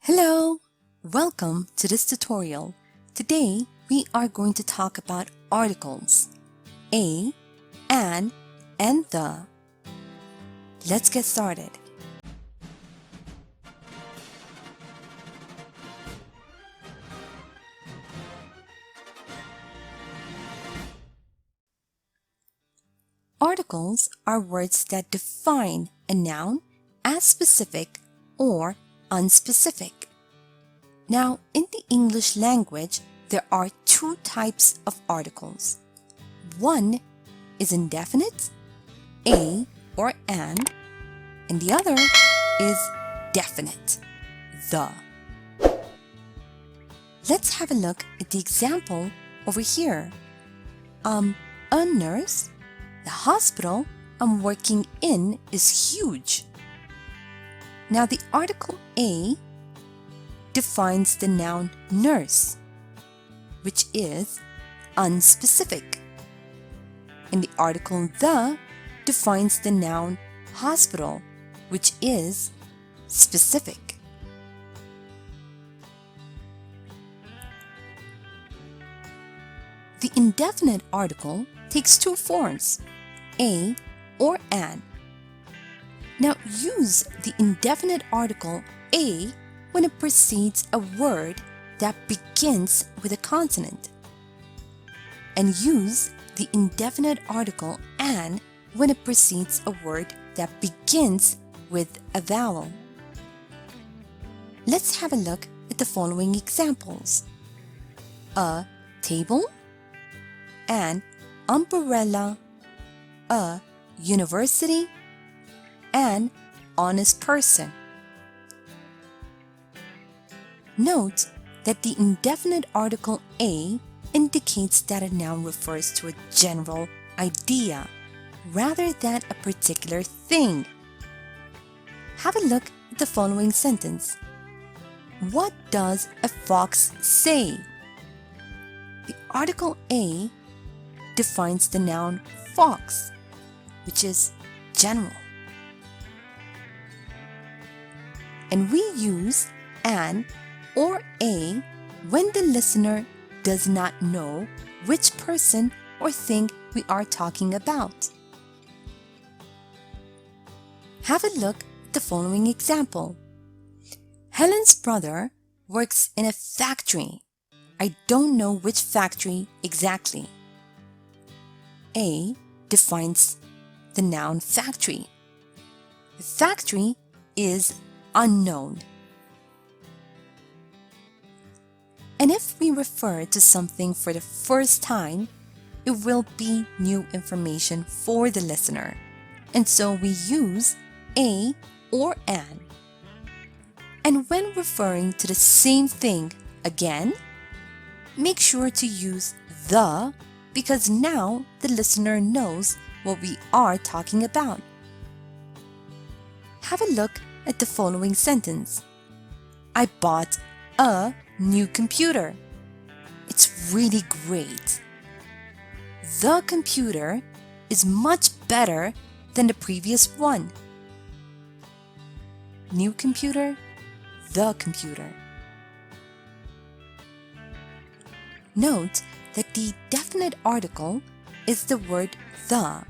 Hello! Welcome to this tutorial. Today we are going to talk about articles a, an, and the. Let's get started. Articles are words that define a noun as specific or unspecific. Now, in the English language, there are two types of articles. One is indefinite, a or an, and the other is definite, the. Let's have a look at the example over here. A nurse. The hospital I'm working in is huge. Now the article a defines the noun nurse, which is unspecific. And the article the defines the noun hospital, which is specific. The indefinite article takes two forms, a or an. Now use the indefinite article a when it precedes a word that begins with a consonant, and use the indefinite article an when it precedes a word that begins with a vowel. Let's have a look at the following examples. A table, an umbrella, a university, an honest person. Note that the indefinite article a indicates that a noun refers to a general idea rather than a particular thing. Have a look at the following sentence. What does a fox say? The article a defines the noun fox, which is general. And we use an or a when the listener does not know which person or thing we are talking about. Have a look at the following example. Helen's brother works in a factory. I don't know which factory exactly. A defines the noun factory. The factory is unknown. And if we refer to something for the first time, it will be new information for the listener. And so we use a or an. And when referring to the same thing again, make sure to use the, because now the listener knows what we are talking about. Have a look at the following sentence. I bought a new computer. It's really great. The computer is much better than the previous one. New computer, the computer. Note that the definite article is the word the,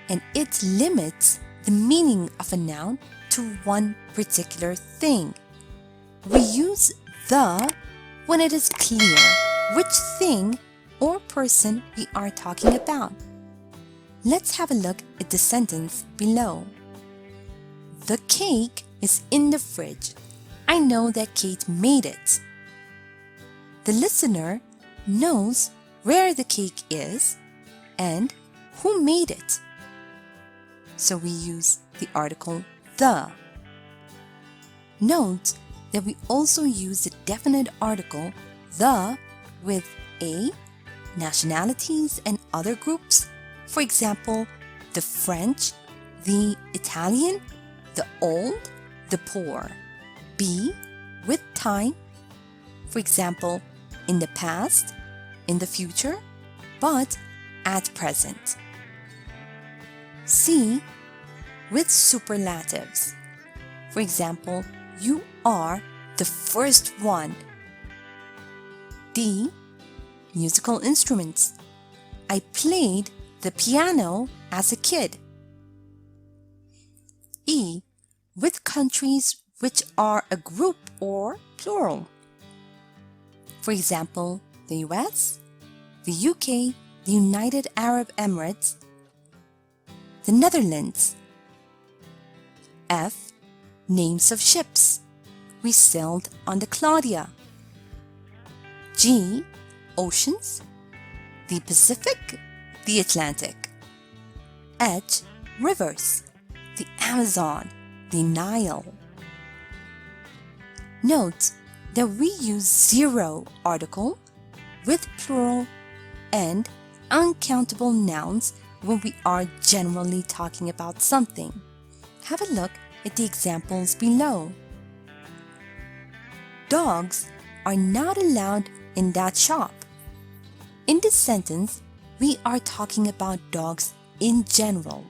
and it limits the meaning of a noun to one particular thing. We use the when it is clear which thing or person we are talking about. Let's have a look at the sentence below. The cake is in the fridge. I know that Kate made it. The listener knows where the cake is and who made it. So we use the article the. Note that we also use the definite article the with a, nationalities, and other groups. For example, the French, the Italian, the old, the poor. B with time. For example, in the past, in the future, but at present. C with superlatives. For example, you are the first one. D. Musical instruments. I played the piano as a kid. E. With countries which are a group or plural. For example, the US, the UK, the United Arab Emirates, the Netherlands. F. Names of ships. We sailed on the Claudia. G. Oceans. The Pacific, the Atlantic. H. Rivers. The Amazon, the Nile. Note that we use zero article with plural and uncountable nouns when we are generally talking about something. Have a look at the examples below. Dogs are not allowed in that shop. In this sentence, we are talking about dogs in general.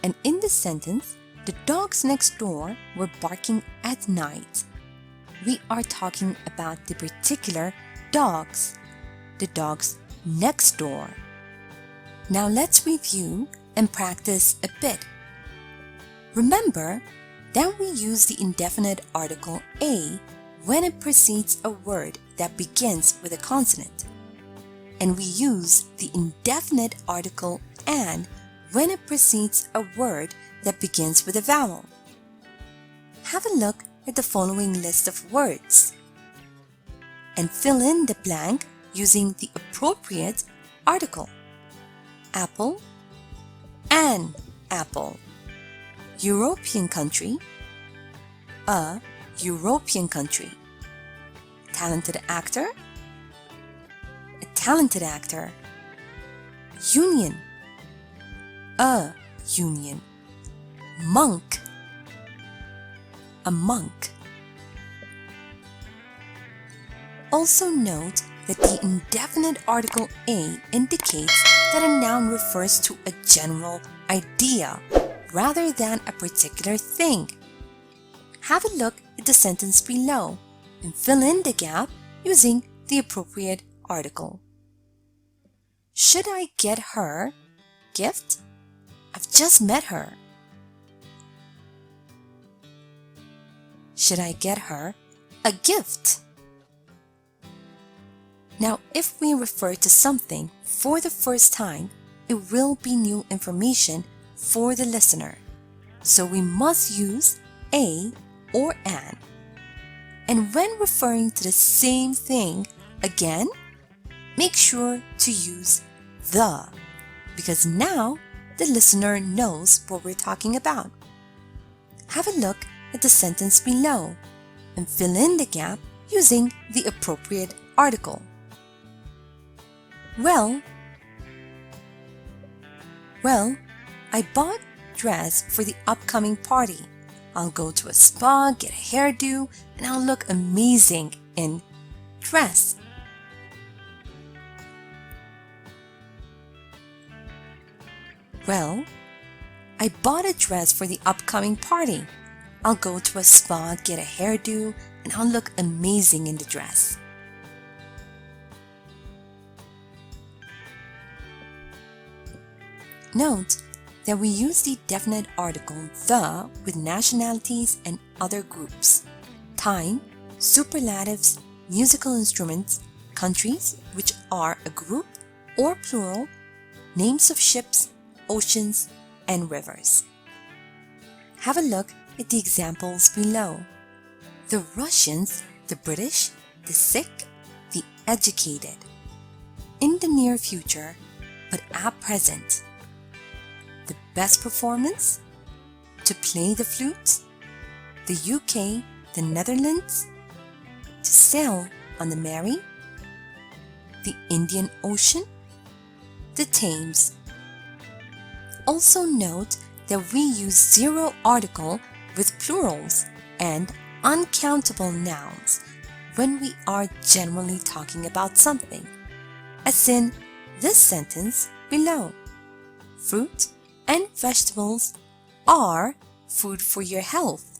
And in this sentence, the dogs next door were barking at night. We are talking about the particular dogs, the dogs next door. Now let's review and practice a bit. Remember that we use the indefinite article a when it precedes a word that begins with a consonant. And we use the indefinite article an when it precedes a word that begins with a vowel. Have a look at the following list of words and fill in the blank using the appropriate article. Apple, an apple. European country, a European country. Talented actor, a talented actor. Union, a union. Monk, a monk. Also note that the indefinite article a indicates that a noun refers to a general idea rather than a particular thing. Have a look at the sentence below and fill in the gap using the appropriate article. Should I get her gift? I've just met her. Should I get her a gift? Now, if we refer to something for the first time, it will be new information for the listener. So we must use a or an. And when referring to the same thing again, make sure to use the, because now the listener knows what we're talking about. Have a look at the sentence below and fill in the gap using the appropriate article. Well, I bought a dress for the upcoming party. I'll go to a spa, get a hairdo, and I'll look amazing in dress. Well, I bought a dress for the upcoming party. I'll go to a spa, get a hairdo, and I'll look amazing in the dress. Note that we use the definite article the with nationalities and other groups, time, superlatives, musical instruments, countries which are a group or plural, names of ships, oceans, and rivers. Have a look at the examples below. The Russians, the British, the sick, the educated. In the near future, but at present. The best performance? To play the flute? The UK, the Netherlands? To sail on the Mary? The Indian Ocean? The Thames. Also note that we use zero article with plurals and uncountable nouns when we are generally talking about something, as in this sentence below. Fruit and vegetables are food for your health.